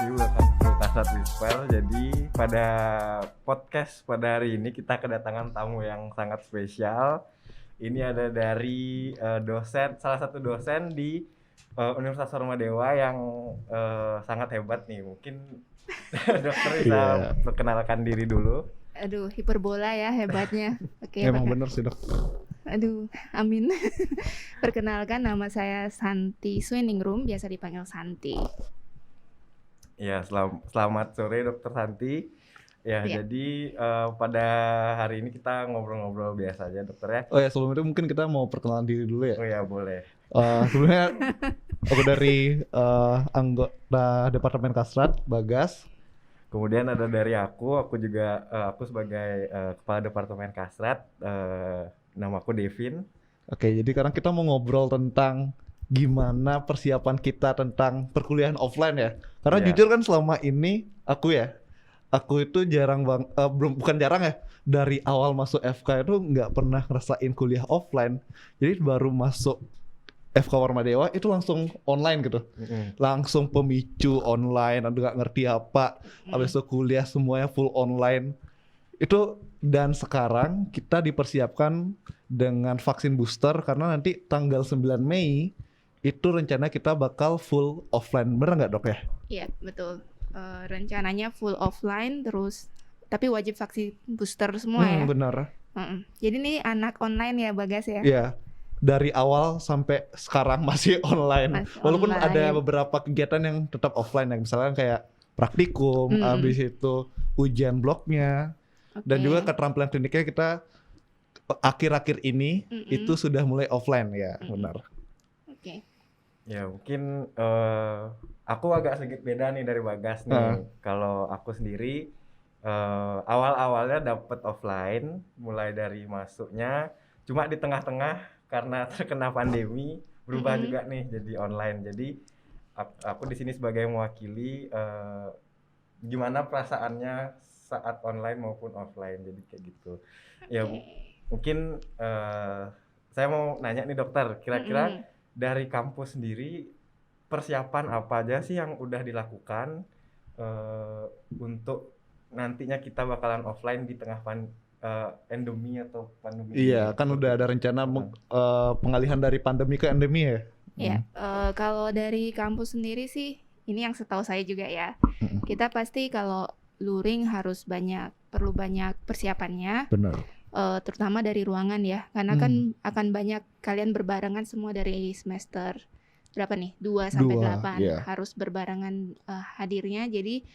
Welcome to Kasat Whisper. Jadi pada podcast pada hari ini kita kedatangan tamu yang sangat spesial. Ini ada dari salah satu dosen di Universitas Hormadewa yang sangat hebat nih. Mungkin dokter bisa perkenalkan diri dulu. Aduh, hiperbola ya hebatnya. Oke, emang bener sih dok. Aduh, amin. Perkenalkan, nama saya Santi Swiningrum, biasa dipanggil Santi. Ya, selamat sore Dokter Santi. Ya, jadi pada hari ini kita ngobrol-ngobrol biasa aja dokter ya. Oh ya, sebelum itu mungkin kita mau perkenalan diri dulu ya. Oh ya, boleh. Sebelumnya aku dari anggota Departemen Kasrat, Bagas. Kemudian ada dari aku juga aku sebagai Kepala Departemen Kasrat, namaku Devin. Oke, jadi sekarang kita mau ngobrol tentang gimana persiapan kita tentang perkuliahan offline ya. Karena jujur kan selama ini aku itu bukan jarang ya, dari awal masuk FK itu nggak pernah ngerasain kuliah offline. Jadi baru masuk FK Hormadewa itu langsung online gitu. Langsung pemicu online, nggak ngerti apa. Habis itu kuliah semuanya full online. Itu dan sekarang kita dipersiapkan dengan vaksin booster karena nanti tanggal 9 Mei itu rencana kita bakal full offline. Bener nggak dok ya? Iya, betul. Rencananya full offline terus, tapi wajib vaksin booster semua ya? Bener. Jadi ini anak online ya Bagas ya? Iya. Dari awal sampai sekarang masih online. Walaupun ada beberapa kegiatan yang tetap offline, yang misalnya kayak praktikum, habis itu ujian blognya, dan juga keterampilan kliniknya kita akhir-akhir ini itu sudah mulai offline ya, benar. Oke. Ya mungkin aku agak sedikit beda nih dari Bagas nih. Kalau aku sendiri awal-awalnya dapet offline, mulai dari masuknya, cuma di tengah-tengah karena terkena pandemi berubah juga nih jadi online. Jadi aku di sini sebagai mewakili gimana perasaannya saat online maupun offline, jadi kayak gitu. Ya mungkin saya mau nanya nih dokter, kira-kira dari kampus sendiri persiapan apa aja sih yang udah dilakukan untuk nantinya kita bakalan offline di tengah endemi atau pandemi? Iya, kan udah ada rencana pengalihan dari pandemi ke endemi ya. Iya, kalau dari kampus sendiri sih, ini yang setahu saya juga ya. Kita pasti kalau luring perlu banyak persiapannya. Benar. Terutama dari ruangan ya, karena kan akan banyak kalian berbarengan semua dari semester berapa nih? 2 sampai 8 harus berbarengan hadirnya. Jadi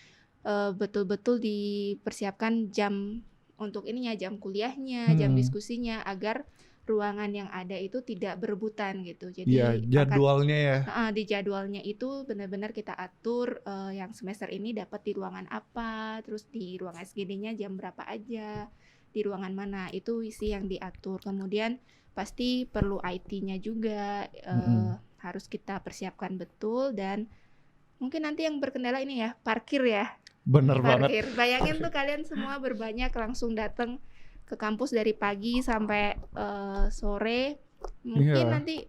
betul-betul dipersiapkan jam untuk ininya, jam kuliahnya, jam diskusinya, agar ruangan yang ada itu tidak berebutan gitu. Jadi jadwalnya di jadwalnya itu benar-benar kita atur yang semester ini dapat di ruangan apa, terus di ruang SGD-nya jam berapa aja, di ruangan mana, itu isi yang diatur. Kemudian pasti perlu IT-nya juga harus kita persiapkan betul. Dan mungkin nanti yang berkendala ini ya, parkir ya. Bener parkir. banget. Bayangin tuh kalian semua berbanyak langsung datang ke kampus dari pagi sampai sore. Mungkin nanti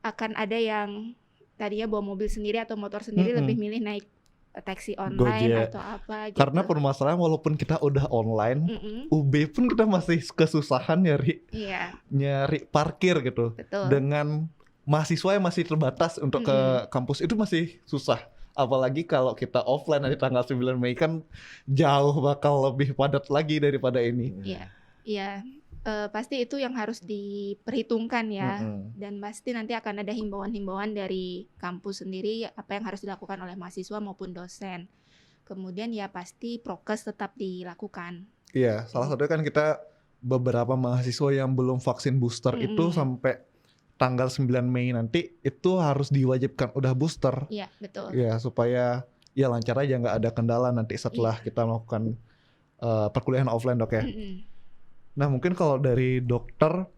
akan ada yang tadinya bawa mobil sendiri atau motor sendiri, lebih milih naik taksi online atau apa gitu. Karena permasalahan walaupun kita udah online, UB pun kita masih kesusahan nyari parkir gitu. Betul. Dengan mahasiswa yang masih terbatas untuk ke kampus itu masih susah. Apalagi kalau kita offline nanti tanggal 9 Mei kan jauh bakal lebih padat lagi daripada ini. Iya. Pasti itu yang harus diperhitungkan ya. Dan pasti nanti akan ada himbauan-himbauan dari kampus sendiri apa yang harus dilakukan oleh mahasiswa maupun dosen. Kemudian ya pasti prokes tetap dilakukan. Iya, salah satunya kan kita beberapa mahasiswa yang belum vaksin booster itu sampai tanggal 9 Mei nanti itu harus diwajibkan udah booster. Iya, betul. Ya, supaya ya lancar aja, nggak ada kendala nanti setelah kita melakukan perkuliahan offline dok ya. Nah mungkin kalau dari dokter,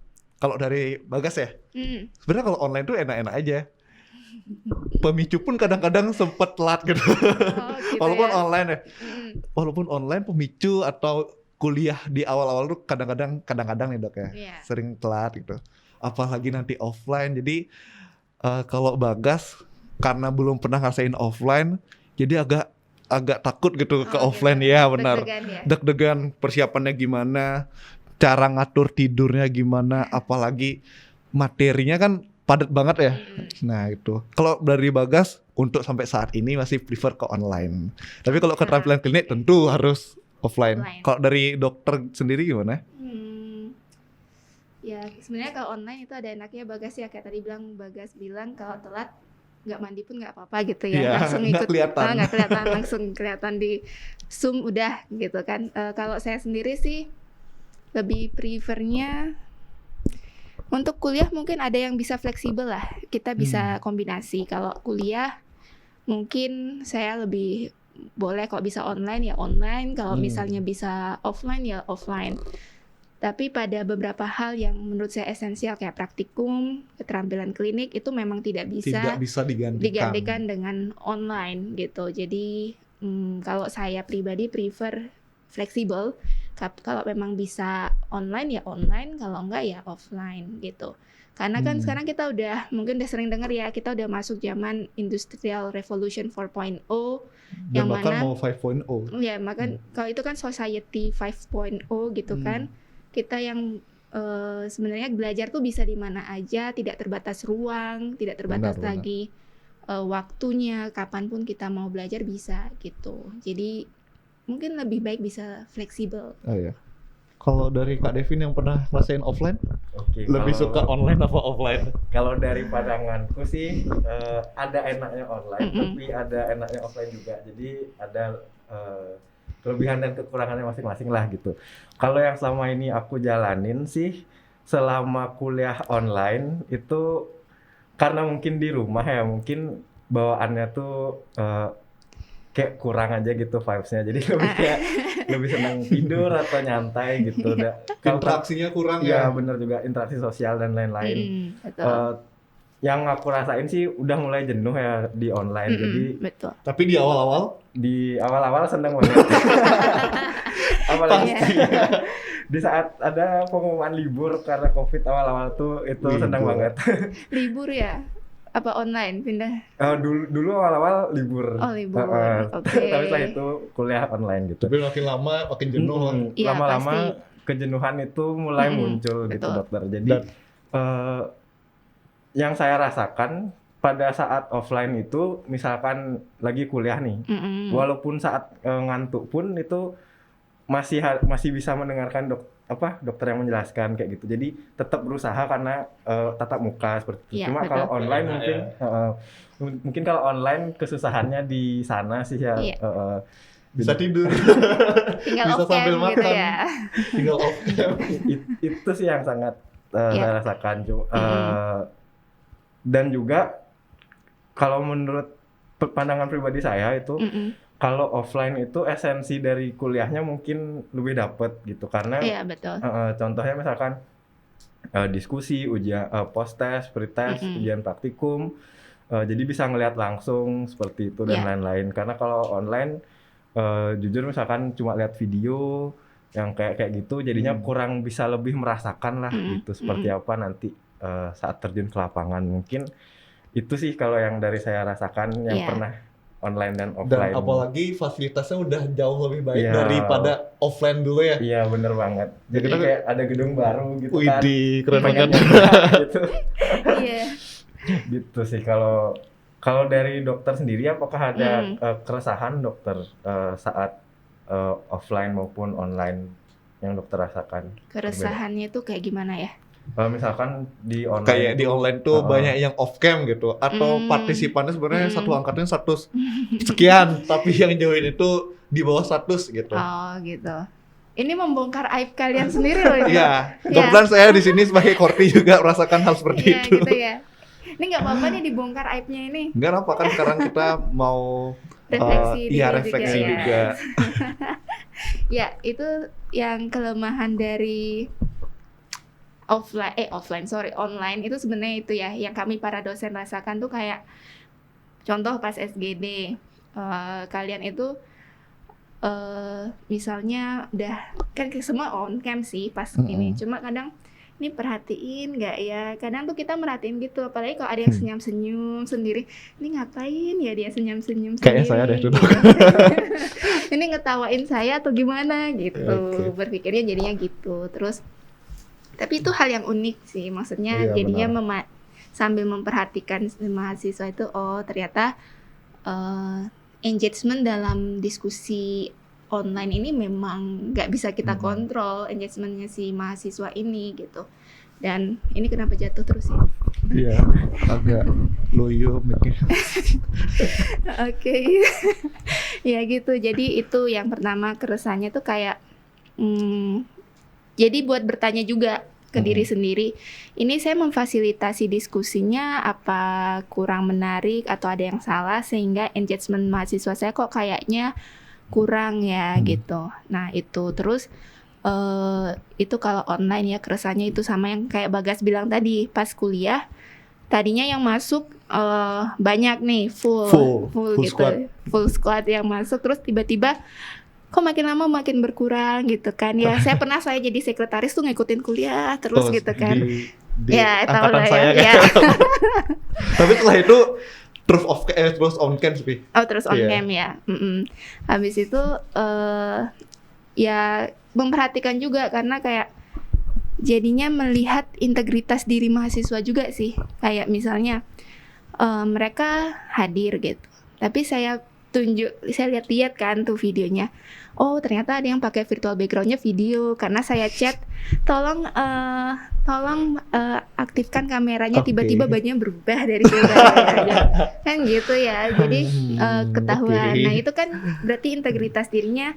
kalau dari Bagas ya, sebenarnya kalau online tuh enak-enak aja. Pemicu pun kadang-kadang sempet telat gitu. Gitu walaupun ya? online ya, walaupun online pemicu atau kuliah di awal-awal tuh kadang-kadang nih dok ya, sering telat gitu. Apalagi nanti offline. Jadi kalau Bagas karena belum pernah ngerasain offline, jadi agak takut gitu ke offline gitu. ya benar. Deg-degan ya? Deg-degan persiapannya gimana, cara ngatur tidurnya gimana, apalagi materinya kan padat banget ya. Nah itu. Kalau dari Bagas untuk sampai saat ini masih prefer ke online. Tapi kalau keterampilan klinik tentu harus offline. Kalau dari dokter sendiri gimana? Ya sebenarnya kalau online itu ada enaknya Bagas ya, kayak tadi Bagas bilang kalau telat nggak mandi pun nggak apa-apa gitu ya, langsung ikut, nggak kelihatan langsung kelihatan di Zoom udah gitu kan. Kalau saya sendiri sih lebih prefernya untuk kuliah mungkin ada yang bisa fleksibel lah, kita bisa kombinasi. Kalau kuliah mungkin saya lebih boleh kalau bisa online ya online, kalau misalnya bisa offline ya offline. Tapi pada beberapa hal yang menurut saya esensial kayak praktikum, keterampilan klinik itu memang tidak bisa digantikan dengan online gitu. Jadi kalau saya pribadi prefer fleksibel. Kalau memang bisa online ya online, kalau enggak ya offline gitu. Karena kan sekarang kita mungkin udah sering dengar ya, kita udah masuk zaman Industrial Revolution 4.0 yang mana mau 5.0. Ya, maka kalau itu kan Society 5.0 gitu kan. Kita yang sebenarnya belajar tuh bisa di mana aja, tidak terbatas ruang, tidak terbatas lagi waktunya, kapanpun kita mau belajar bisa gitu. Jadi mungkin lebih baik bisa fleksibel. Oh iya. Kalau dari Kak Devin yang pernah ngerasain offline, lebih suka online apa offline? Kalau dari pandanganku sih ada enaknya online, tapi ada enaknya offline juga. Jadi ada kelebihan dan kekurangannya masing-masing lah gitu. Kalau yang selama ini aku jalanin sih selama kuliah online itu karena mungkin di rumah ya, mungkin bawaannya tuh kayak kurang aja gitu vibes-nya. Jadi lebih senang tidur atau nyantai gitu. Interaksinya kurang ya. Iya bener juga, interaksi sosial dan lain-lain. Yang aku rasain sih udah mulai jenuh ya di online. Jadi betul. Tapi di awal-awal seneng banget. Apalagi di saat ada pengumuman libur karena COVID awal-awal tuh itu seneng banget. Libur ya? Apa online pindah? Dulu awal-awal libur. Oh libur. Tapi setelah itu kuliah online gitu. Tapi makin lama makin jenuh. Lama-lama kejenuhan itu mulai muncul gitu dokter. Jadi yang saya rasakan pada saat offline itu misalkan lagi kuliah nih, walaupun saat ngantuk pun itu masih bisa mendengarkan dokter yang menjelaskan kayak gitu. Jadi tetap berusaha karena tatap muka seperti itu. Cuma kalau online mungkin kalau online kesusahannya di sana sih ya. Bisa tidur, tinggal bisa sambil makan, gitu ya. Tinggal off cam. Itu sih yang sangat saya rasakan. Dan juga kalau menurut pandangan pribadi saya itu kalau offline itu esensi dari kuliahnya mungkin lebih dapet gitu karena betul. Contohnya misalkan diskusi, ujian post-test, pre-test, ujian praktikum, jadi bisa ngelihat langsung seperti itu dan lain-lain. Karena kalau online jujur misalkan cuma lihat video yang kayak gitu jadinya kurang bisa lebih merasakan lah gitu seperti apa nanti saat terjun ke lapangan. Mungkin itu sih kalau yang dari saya rasakan yang pernah online dan offline. Dan apalagi fasilitasnya udah jauh lebih baik daripada offline dulu ya. Iya bener banget. Jadi kayak ada gedung baru gitu kan. Widih, keren banget. Gitu. Iya. Gitu sih kalau dari dokter sendiri apakah ada keresahan dokter saat offline maupun online yang dokter rasakan? Keresahannya itu kayak gimana ya? Misalkan di online kayak di online tuh banyak yang off cam gitu atau partisipannya sebenarnya satu angkatan 100 sekian tapi yang join itu di bawah 100 gitu. Oh gitu. Ini membongkar aib kalian sendiri loh ini. Iya. Kebetulan saya di sini sebagai Korti juga merasakan hal seperti itu. Gitu ya. Ini nggak apa-apa nih dibongkar aibnya ini. Enggak apa kan sekarang kita mau refleksi juga. Ya, itu yang kelemahan dari online itu sebenarnya itu ya yang kami para dosen rasakan tuh kayak contoh pas SGD kalian itu misalnya udah kan semua on cam sih pas ini cuma kadang ini perhatiin nggak ya? Kadang tuh kita merhatiin gitu, apalagi kalau ada yang senyum-senyum sendiri. Ini ngapain ya dia senyum-senyum sendiri? Kayaknya saya deh dulu. Gitu. Ini ngetawain saya atau gimana gitu. Oke. Berpikirnya jadinya gitu. Terus tapi itu hal yang unik sih, maksudnya Iya, jadinya benar. sambil memperhatikan mahasiswa itu, oh ternyata engagement dalam diskusi online ini memang nggak bisa kita kontrol engagementnya si mahasiswa ini gitu. Dan ini kenapa jatuh terus ya? Iya, agak loyo mikir. Oke. Ya gitu, jadi itu yang pertama keresahannya tuh kayak jadi buat bertanya juga ke diri sendiri, ini saya memfasilitasi diskusinya apa kurang menarik atau ada yang salah sehingga engagement mahasiswa saya kok kayaknya kurang ya gitu. Nah itu terus itu kalau online ya keresahannya itu sama yang kayak Bagas bilang tadi, pas kuliah tadinya yang masuk banyak nih full gitu, full squad yang masuk, terus tiba-tiba kok makin lama makin berkurang gitu kan ya. Saya jadi sekretaris tuh ngikutin kuliah terus gitu kan. Ya, tahu lah saya ya. Tapi setelah itu terus on cam sih. Oh terus on cam ya. Habis itu ya memperhatikan juga karena kayak jadinya melihat integritas diri mahasiswa juga sih. Kayak misalnya mereka hadir gitu, tapi saya lihat kan tuh videonya. Oh ternyata ada yang pakai virtual backgroundnya video karena saya chat, tolong aktifkan kameranya, tiba-tiba bajunya berubah dari filternya kan gitu ya. Jadi ketahuan. Nah itu kan berarti integritas dirinya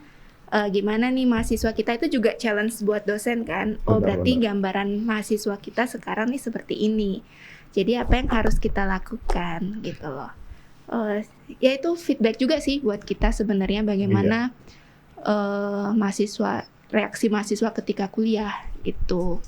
gimana nih mahasiswa kita, itu juga challenge buat dosen kan. Oh berarti gambaran mahasiswa kita sekarang nih seperti ini. Jadi apa yang harus kita lakukan gitu loh. Ya itu feedback juga sih buat kita sebenarnya bagaimana reaksi mahasiswa ketika kuliah gitu.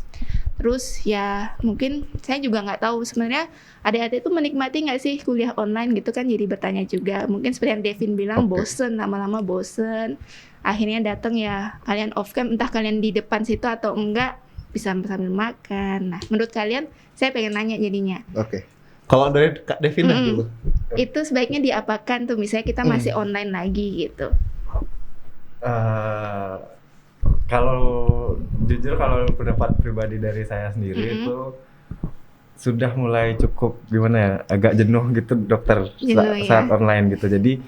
Terus ya mungkin saya juga nggak tahu sebenarnya adik-adik itu menikmati nggak sih kuliah online gitu kan, jadi bertanya juga. Mungkin seperti yang Devin bilang bosen, lama-lama bosen. Akhirnya datang ya kalian off cam, entah kalian di depan situ atau enggak, bisa sambil makan. Nah menurut kalian, saya pengen nanya jadinya. Kalau dari Kak Devin dulu. Itu sebaiknya diapakan tuh misalnya kita masih online lagi gitu. Kalau jujur, kalau pendapat pribadi dari saya sendiri itu sudah mulai cukup gimana ya, agak jenuh gitu dokter saat online gitu. Jadi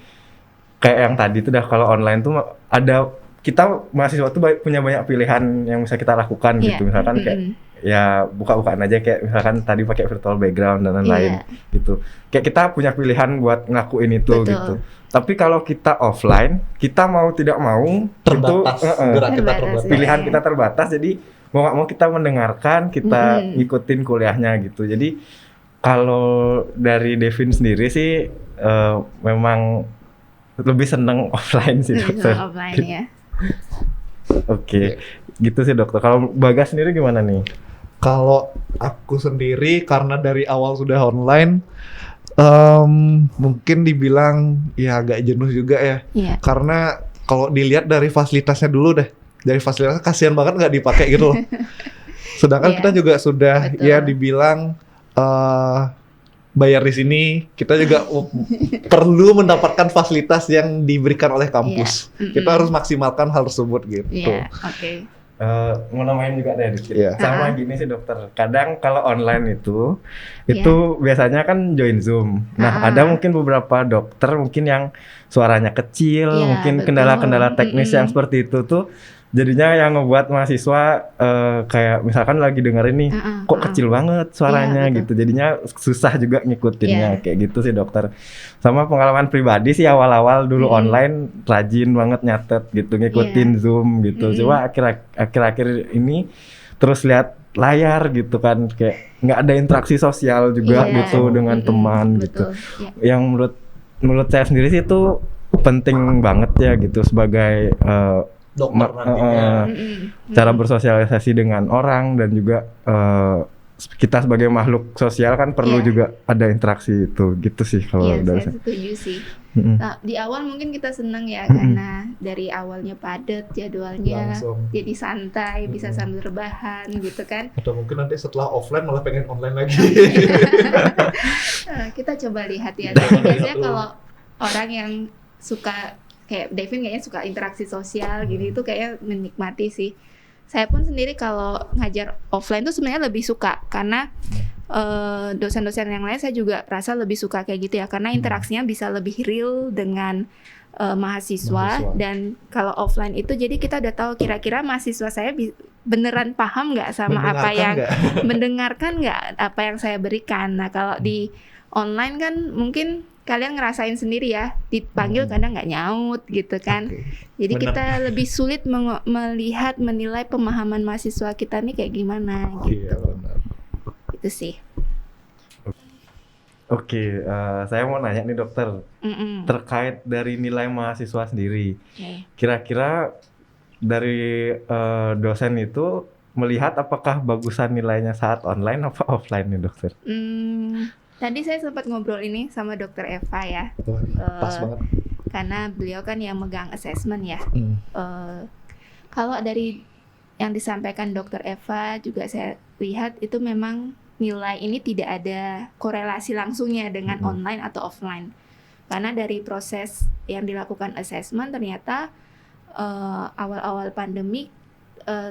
kayak yang tadi tuh dah, kalau online tuh ada, kita mahasiswa tuh punya banyak pilihan yang bisa kita lakukan gitu. Misalkan kayak ya buka-bukaan aja, kayak misalkan tadi pakai virtual background dan lain-lain gitu. Kayak kita punya pilihan buat ngelakuin itu gitu. Tapi kalau kita offline, kita mau tidak mau terbatas, pilihan kita terbatas. Jadi mau nggak mau kita mendengarkan, kita ngikutin kuliahnya gitu. Jadi kalau dari Devin sendiri sih memang lebih seneng offline sih dokter. Offline ya. Oke, gitu sih dokter. Kalau Bagas sendiri gimana nih? Kalau aku sendiri karena dari awal sudah online, mungkin dibilang ya agak jenuh juga ya. Karena kalau dilihat dari fasilitasnya dulu deh, dari fasilitasnya kasihan banget nggak dipakai gitu loh. Sedangkan kita juga sudah ya dibilang bayar di sini, kita juga perlu mendapatkan fasilitas yang diberikan oleh kampus. Kita harus maksimalkan hal tersebut gitu. Mau namain juga deh dikit. Sama gini sih dokter, kadang kalau online itu biasanya kan join Zoom. Nah ada mungkin beberapa dokter mungkin yang suaranya kecil, mungkin kendala-kendala teknis yang seperti itu tuh jadinya yang ngebuat mahasiswa kayak misalkan lagi dengerin nih kok kecil banget suaranya gitu, jadinya susah juga ngikutinnya kayak gitu sih dokter. Sama pengalaman pribadi sih awal-awal dulu online rajin banget nyatet gitu, ngikutin Zoom gitu. Coba akhir-akhir ini terus lihat layar gitu kan, kayak nggak ada interaksi sosial juga gitu dengan teman gitu. Yang menurut saya sendiri sih itu penting banget ya gitu sebagai dokter nantinya, cara bersosialisasi dengan orang dan juga kita sebagai makhluk sosial kan perlu juga ada interaksi itu gitu sih kalau Iya, dari saya setuju sih. Nah, di awal mungkin kita senang ya karena dari awalnya padat jadwalnya, Langsung. jadi santai, bisa sambil rebahan gitu kan. Atau mungkin nanti setelah offline malah pengen online lagi. Kita coba lihat ya. Tapi biasanya kalau orang yang suka kayak Devin kayaknya suka interaksi sosial gitu itu kayak menikmati sih. Saya pun sendiri kalau ngajar offline tuh sebenarnya lebih suka karena dosen-dosen yang lain saya juga rasa lebih suka kayak gitu ya karena interaksinya bisa lebih real dengan mahasiswa dan kalau offline itu jadi kita udah tahu kira-kira mahasiswa saya beneran paham nggak sama apa yang mendengarkan nggak apa yang saya berikan. Nah kalau di online kan mungkin kalian ngerasain sendiri ya, dipanggil kadang nggak nyaut gitu kan. Jadi kita lebih sulit melihat, menilai pemahaman mahasiswa kita nih kayak gimana gitu. Iya, benar. Itu sih. Oke, saya mau nanya nih dokter, terkait dari nilai mahasiswa sendiri. Kira-kira dari dosen itu melihat apakah bagusan nilainya saat online apa offline nih dokter? Tadi saya sempat ngobrol ini sama dokter Eva ya. Pas banget. Karena beliau kan yang megang assessment ya. Kalau dari yang disampaikan dokter Eva juga saya lihat itu memang nilai ini tidak ada korelasi langsungnya dengan online atau offline. Karena dari proses yang dilakukan assessment ternyata awal-awal pandemi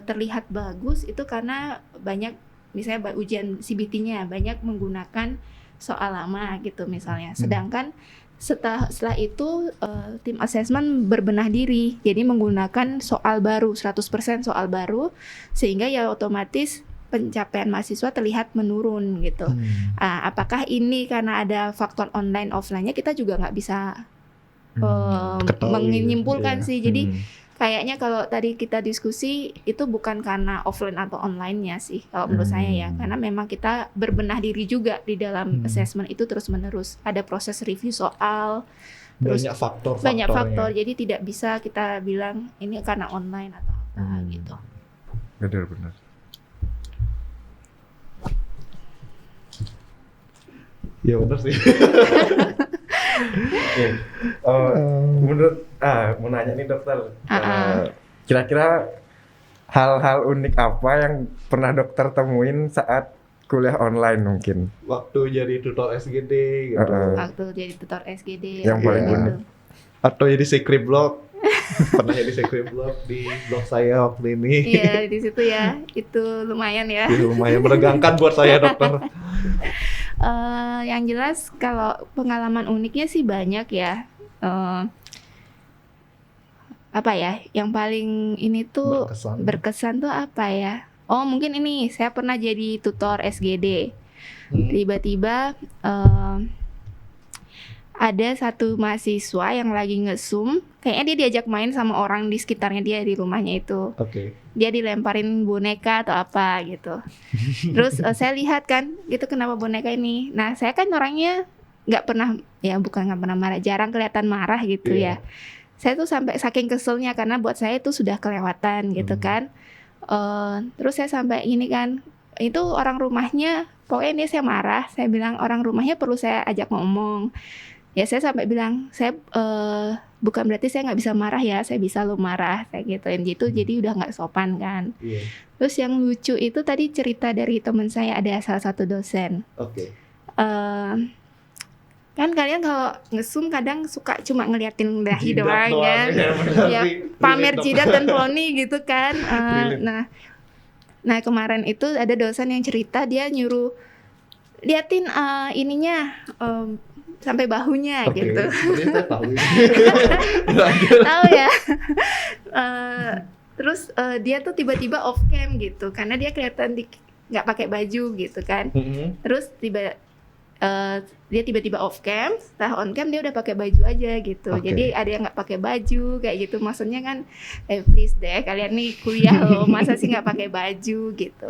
terlihat bagus itu karena banyak misalnya ujian CBT-nya banyak menggunakan soal lama gitu misalnya. Sedangkan setelah itu tim assessment berbenah diri. Jadi menggunakan soal baru, 100% soal baru sehingga ya otomatis pencapaian mahasiswa terlihat menurun gitu. Apakah ini karena ada faktor online offline-nya kita juga nggak bisa menyimpulkan sih. Jadi kayaknya kalau tadi kita diskusi itu bukan karena offline atau online-nya sih kalau menurut saya ya, karena memang kita berbenah diri juga di dalam assessment itu terus-menerus ada proses review soal, terus banyak faktor, jadi tidak bisa kita bilang ini karena online atau apa gitu. Benar-benar. Ya benar sih. Menurut mau nanya nih dokter, kira-kira hal-hal unik apa yang pernah dokter temuin saat kuliah online mungkin? Waktu jadi tutor SGD gitu. Waktu jadi tutor SGD yang paling unik. Atau jadi secret blog. Pernah jadi secret blog di blog saya waktu ini. Iya di situ ya, itu lumayan ya. Lumayan menegangkan buat saya dokter. Yang jelas kalau pengalaman uniknya sih banyak ya. Apa ya? Yang paling ini tuh berkesan tuh apa ya? Oh mungkin ini saya pernah jadi tutor SGD. Tiba-tiba ada satu mahasiswa yang lagi nge-zoom, kayaknya dia diajak main sama orang di sekitarnya dia di rumahnya itu. Dia dilemparin boneka atau apa gitu. Terus saya lihat kan, gitu kenapa boneka ini. Nah saya kan orangnya nggak pernah, ya bukan nggak pernah marah, jarang kelihatan marah gitu ya. Saya tuh sampai saking keselnya karena buat saya itu sudah kelewatan gitu kan. Terus saya sampai ini kan, itu orang rumahnya, pokoknya dia saya marah. Saya bilang orang rumahnya perlu saya ajak ngomong. Ya saya sampai bilang, saya bukan berarti saya nggak bisa marah ya, saya bisa lo marah kayak gitu. Jadi udah nggak sopan kan. Terus yang lucu itu tadi cerita dari teman saya, ada salah satu dosen. Kan kalian kalau nge-zoom kadang suka cuma ngeliatin dahi doang ya, pamer jidat dan poni gitu kan. Nah kemarin itu ada dosen yang cerita, dia nyuruh liatin ininya sampai bahunya gitu. Tahu ya. Terus dia tuh tiba-tiba off cam gitu karena dia kelihatan nggak pakai baju gitu kan. Terus dia tiba-tiba off cam, setelah on cam dia udah pakai baju aja gitu. Jadi ada yang nggak pakai baju kayak gitu. Maksudnya kan, please deh kalian nih kuliah loh, masa sih nggak pakai baju gitu.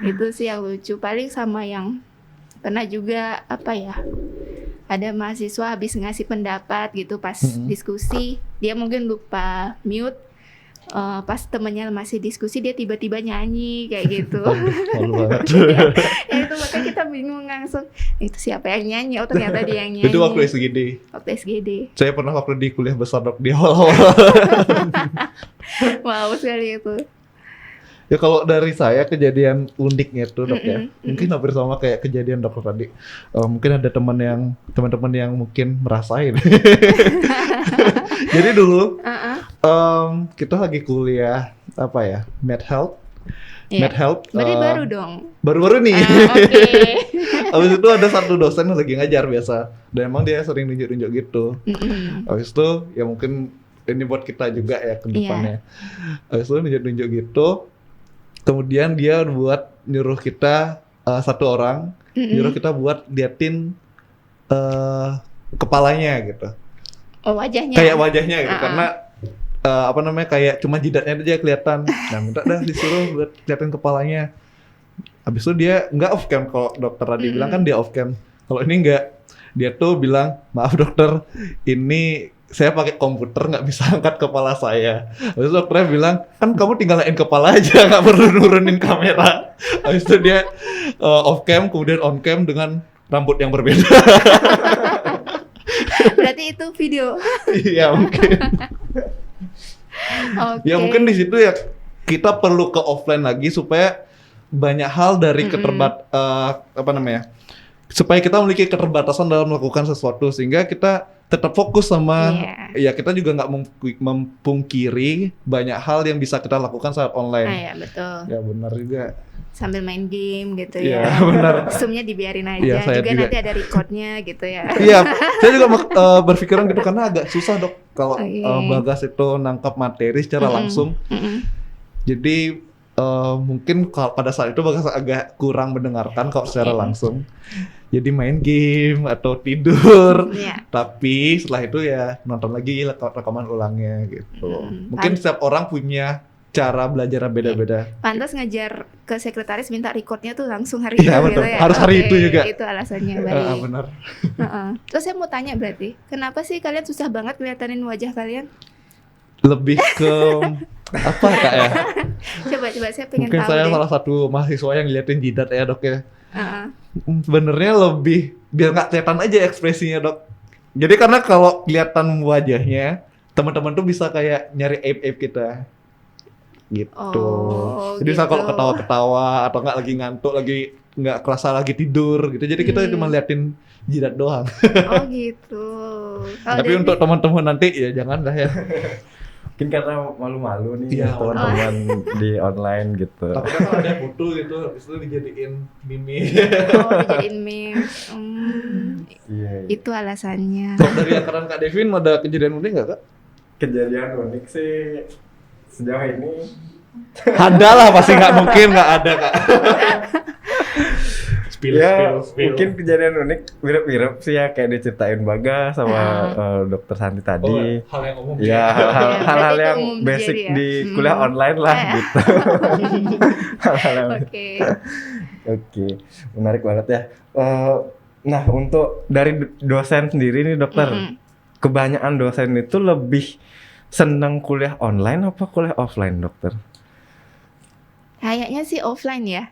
Itu sih yang lucu. Paling sama yang pernah juga apa ya? Ada mahasiswa habis ngasih pendapat gitu pas diskusi, dia mungkin lupa mute. pas temennya masih diskusi dia tiba-tiba nyanyi kayak gitu. Malu banget. Ya itu makanya kita bingung langsung itu siapa yang nyanyi, oh ternyata dia yang nyanyi. Itu waktu SGD. Waktu SGD. Saya pernah waktu di kuliah besar Dok di awal-awal. Wow sekali itu. Ya kalau dari saya kejadian uniknya tuh Dok ya, mungkin hampir sama kayak kejadian Dokter tadi. Mungkin ada teman-teman yang mungkin merasain. Jadi dulu kita lagi kuliah apa ya, Med Health. Med Health. Berarti baru dong. Baru-baru nih. Oke. Habis itu ada satu dosen yang lagi ngajar biasa, dan emang dia sering nunjuk-nunjuk gitu. Habis itu ya mungkin ini buat kita juga ya ke depannya. Habis itu nunjuk-nunjuk gitu. Kemudian dia nyuruh kita satu orang, nyuruh kita buat liatin kepalanya gitu. Oh wajahnya. Kayak wajahnya gitu, karena apa namanya kayak cuma jidatnya aja kelihatan. Nah minta dah disuruh buat liatin kepalanya. Habis itu dia nggak off cam, kalau dokter tadi bilang kan dia off cam. Kalau ini nggak, dia tuh bilang maaf dokter, ini saya pakai komputer nggak bisa angkat kepala saya. Habis itu dokternya bilang, kan kamu tinggal lain kepala aja, nggak perlu nurunin kamera. Habis itu dia off cam, kemudian on cam dengan rambut yang berbeda. Berarti itu video. Iya mungkin. Okay. Ya mungkin di situ ya kita perlu ke offline lagi supaya banyak hal dari supaya kita memiliki keterbatasan dalam melakukan sesuatu, sehingga kita tetap fokus sama ya kita juga nggak memungkiri banyak hal yang bisa kita lakukan saat online. Iya betul. Ya benar juga. Sambil main game gitu ya. Iya benar. Zoom-nya dibiarin aja. Ya, juga nanti ada record-nya gitu ya. Iya, saya juga berpikiran gitu karena agak susah Dok kalau Bagas itu nangkap materi secara langsung. Jadi mungkin kalau pada saat itu Bagas agak kurang mendengarkan kalau secara langsung. Jadi main game atau tidur. Tapi setelah itu ya nonton lagi rekaman ulangnya gitu. Mungkin setiap orang punya cara belajar beda-beda. Pantas ngajar ke sekretaris minta recordnya tuh langsung hari itu betul. Gitu ya. Harus hari itu juga. Itu alasannya baik. Benar. Terus saya mau tanya berarti, kenapa sih kalian susah banget kelihatanin wajah kalian? Lebih ke apa Kak ya? Coba saya pengen mungkin tahu saya deh. salah satu mahasiswa yang ngeliatin jidat ya Dok ya. Sebenarnya lebih biar nggak kelihatan aja ekspresinya Dok. Jadi karena kalau kelihatan wajahnya, teman-teman tuh bisa kayak nyari aib-aib kita. Gitu. Jadi gitu. kalau ketawa-ketawa atau nggak lagi ngantuk, lagi nggak kerasa lagi tidur gitu. Jadi kita cuma liatin jidat doang. Oh gitu. Tapi untuk teman-teman nanti ya jangan lah ya. Mungkin karena malu-malu nih teman-teman di online gitu. Tapi kan ada foto gitu, habis itu dijadiin meme. Dijadiin meme. Itu alasannya. Kalau dari angkatan Kak Devin ada kejadian unik nggak Kak? Kejadian unik sih sejauh ini ada lah, pasti nggak mungkin nggak ada Kak. Spill. Mungkin kejadian unik mirip-mirip sih ya kayak diceritain Bagas sama Dokter Santi tadi. Hal yang umum. Ya hal-hal yang basic ya? Di kuliah online lah gitu. Oke, menarik banget ya. Nah untuk dari dosen sendiri nih dokter, kebanyakan dosen itu lebih senang kuliah online apa kuliah offline dokter? Kayaknya sih offline ya.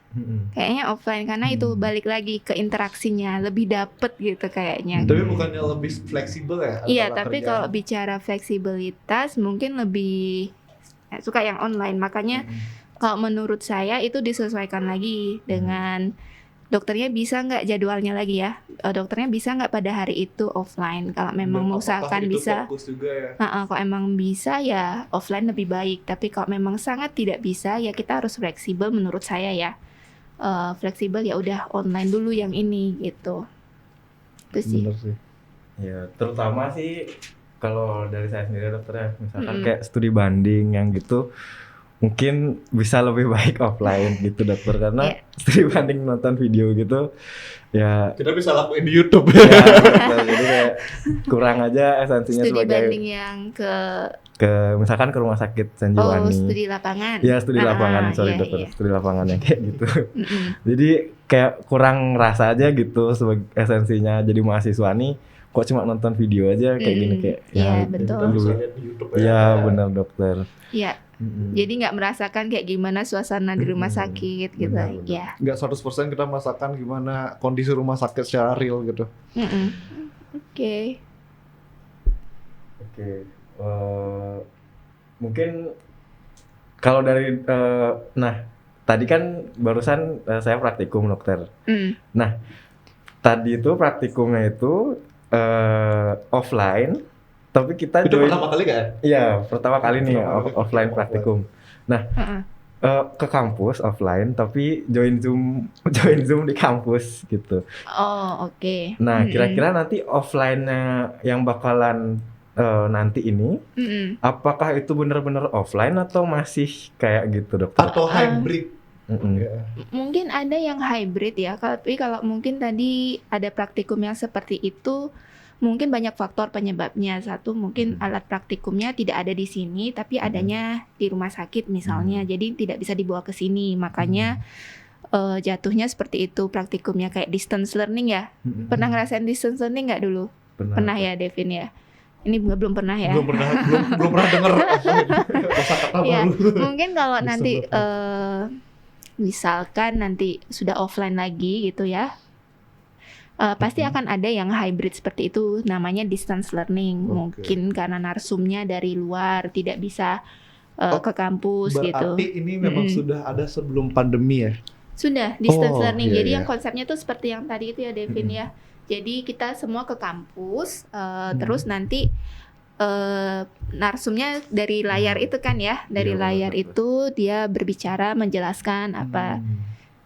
Kayaknya offline karena itu balik lagi ke interaksinya lebih dapet gitu kayaknya. Tapi bukannya lebih fleksibel ya? Iya, tapi kalau bicara fleksibilitas mungkin lebih suka yang online. Makanya kalau menurut saya itu disesuaikan lagi dengan dokternya bisa nggak jadwalnya lagi ya. Dokternya bisa nggak pada hari itu offline. Kalau memang mengusahakan bisa. Ya? Kalau emang bisa ya offline lebih baik. Tapi kalau memang sangat tidak bisa ya kita harus fleksibel menurut saya ya. Fleksibel ya udah online dulu yang ini gitu. Itu sih. Bener sih. Ya terutama sih kalau dari saya sendiri dokter ya, misalkan kayak studi banding yang gitu. Mungkin bisa lebih baik offline gitu dokter karena studi banding nonton video gitu ya kita bisa lakuin di YouTube ya gitu. Jadi kayak kurang aja esensinya studi sebagai banding yang ke misalkan ke rumah sakit Sanjiwani. Studi lapangan. Ya studi lapangan dokter. Studi lapangan yang kayak gitu. Jadi kayak kurang rasa aja gitu sebagai esensinya jadi mahasiswa nih kok cuma nonton video aja kayak gini kayak Iya, betul. Iya benar dokter. Iya. Jadi nggak merasakan kayak gimana suasana di rumah sakit gitu. Benar. Ya. Nggak 100% kita merasakan gimana kondisi rumah sakit secara real gitu. Oke. Mungkin kalau dari nah tadi kan barusan saya praktikum dokter. Nah tadi itu praktikumnya itu offline, tapi kita Itu join. pertama kali gak ya? Iya, pertama kali nih offline offline. praktikum. Nah, ke kampus offline, tapi join Zoom di kampus gitu. Oh, oke. Nah, kira-kira nanti offline-nya yang bakalan nanti ini, apakah itu benar-benar offline atau masih kayak gitu dokter? Atau hybrid? Mungkin ada yang hybrid ya, tapi kalau mungkin tadi ada praktikum yang seperti itu, mungkin banyak faktor penyebabnya. Satu, mungkin alat praktikumnya tidak ada di sini, tapi adanya di rumah sakit misalnya, jadi tidak bisa dibawa ke sini, makanya jatuhnya seperti itu praktikumnya kayak distance learning ya. Pernah ngerasain distance learning nggak dulu? Pernah ya Devin ya? Ini belum pernah ya? Belum pernah dengar kosakata ya, baru. mungkin kalau nanti misalkan nanti sudah offline lagi gitu ya, pasti akan ada yang hybrid seperti itu, namanya distance learning. Mungkin karena narsumnya dari luar tidak bisa ke kampus gitu. Berarti ini memang sudah ada sebelum pandemi ya? Sudah distance learning. Iya, Jadi iya. yang konsepnya tuh seperti yang tadi itu ya Devin ya. Jadi kita semua ke kampus, terus nanti narsumnya dari layar itu kan ya, dari Iya, layar betul. itu dia berbicara menjelaskan apa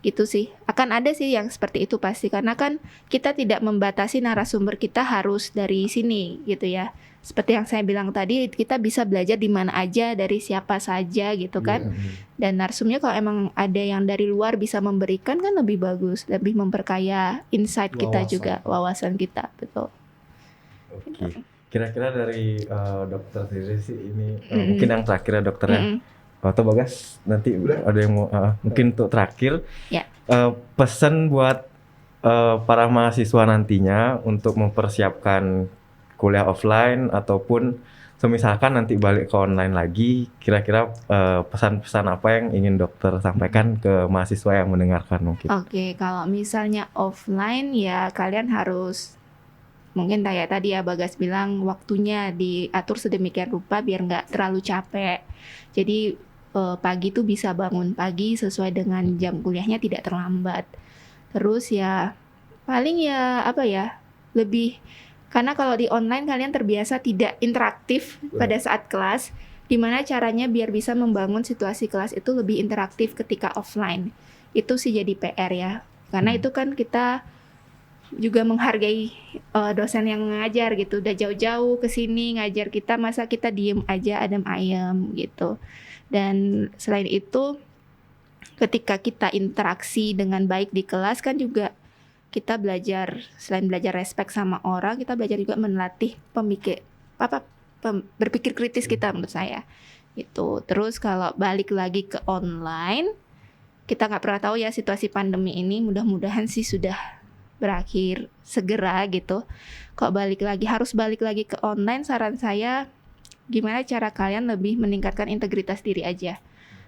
gitu sih. Akan ada sih yang seperti itu pasti, karena kan kita tidak membatasi narasumber kita harus dari sini gitu ya. Seperti yang saya bilang tadi, kita bisa belajar di mana aja dari siapa saja gitu kan. Dan narsumnya kalau emang ada yang dari luar bisa memberikan kan lebih bagus, lebih memperkaya insight kita Wawasan. juga, wawasan kita, betul. Oke. Kira-kira dari dokter sendiri sih ini mungkin yang terakhir ya dokter ya. Atau Bagas nanti ada yang mau mungkin untuk terakhir Ya. pesan buat para mahasiswa nantinya untuk mempersiapkan kuliah offline ataupun semisalkan nanti balik ke online lagi, kira-kira pesan-pesan apa yang ingin dokter sampaikan ke mahasiswa yang mendengarkan mungkin? Oke, kalau misalnya offline ya kalian harus mungkin kayak tadi ya Bagas bilang, waktunya diatur sedemikian rupa biar nggak terlalu capek. Jadi pagi tuh bisa bangun pagi sesuai dengan jam kuliahnya, tidak terlambat. Terus ya paling ya apa ya, lebih, karena kalau di online kalian terbiasa tidak interaktif pada saat kelas, gimana caranya biar bisa membangun situasi kelas itu lebih interaktif ketika offline. Itu sih jadi PR ya, karena itu kan kita juga menghargai dosen yang ngajar gitu, udah jauh-jauh ke sini ngajar kita, masa kita diem aja adem ayem gitu. Dan selain itu ketika kita interaksi dengan baik di kelas kan juga kita belajar, selain belajar respect sama orang, kita belajar juga melatih berpikir kritis kita menurut saya gitu. Terus kalau balik lagi ke online, kita nggak pernah tahu ya situasi pandemi ini, mudah-mudahan sih sudah berakhir segera gitu. Kok harus balik lagi ke online, saran saya gimana cara kalian lebih meningkatkan integritas diri aja,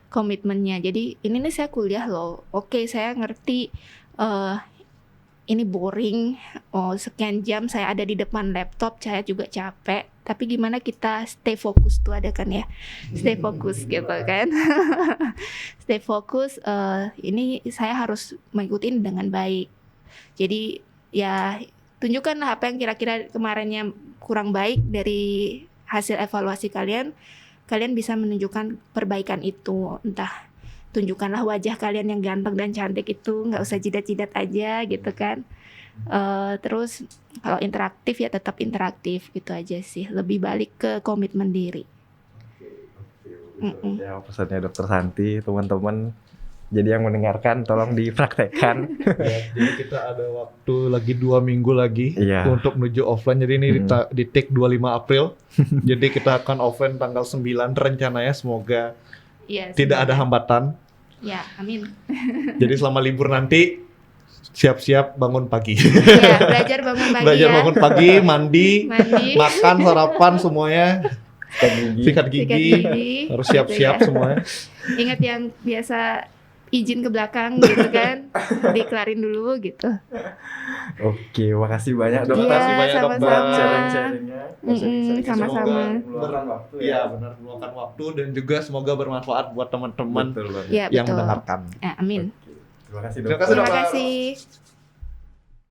komitmennya. Jadi ini nih saya kuliah loh, oke saya ngerti ini boring, sekian jam saya ada di depan laptop, saya juga capek, tapi gimana kita stay fokus tuh ada kan ya, stay fokus gitu kan. Stay fokus, ini saya harus mengikuti dengan baik. Jadi ya tunjukkanlah apa yang kira-kira kemarinnya kurang baik dari hasil evaluasi kalian bisa menunjukkan perbaikan itu. Entah tunjukkanlah wajah kalian yang ganteng dan cantik itu, nggak usah jidat-jidat aja gitu kan. Terus kalau interaktif ya tetap interaktif gitu aja sih, lebih balik ke komitmen diri. Ya pesannya dokter Santi, teman-teman jadi yang mendengarkan tolong dipraktekkan. Ya, jadi kita ada waktu lagi 2 minggu lagi untuk menuju offline. Jadi ini di take 25 April. Jadi kita akan offline tanggal 9 rencananya, semoga tidak ada hambatan. Ya, amin. Jadi selama libur nanti siap-siap bangun pagi. Iya, belajar bangun pagi Belajar ya. bangun pagi, mandi, makan, sarapan semuanya. Sikat gigi. Harus siap-siap gitu ya. semuanya. Ingat yang biasa izin ke belakang gitu kan, dikelarin dulu gitu. Oke, makasih banyak dokter. Iya, Makasih banyak, sama-sama. dokter. Sharing-sharingnya. Sama-sama. Meluangkan waktu ya. Iya benar, meluangkan waktu dan juga semoga bermanfaat buat teman-teman Betul banget. Iya, yang betul. mendengarkan. Amin. Terima kasih Terima dokter. kasih, Terima dokter. kasih.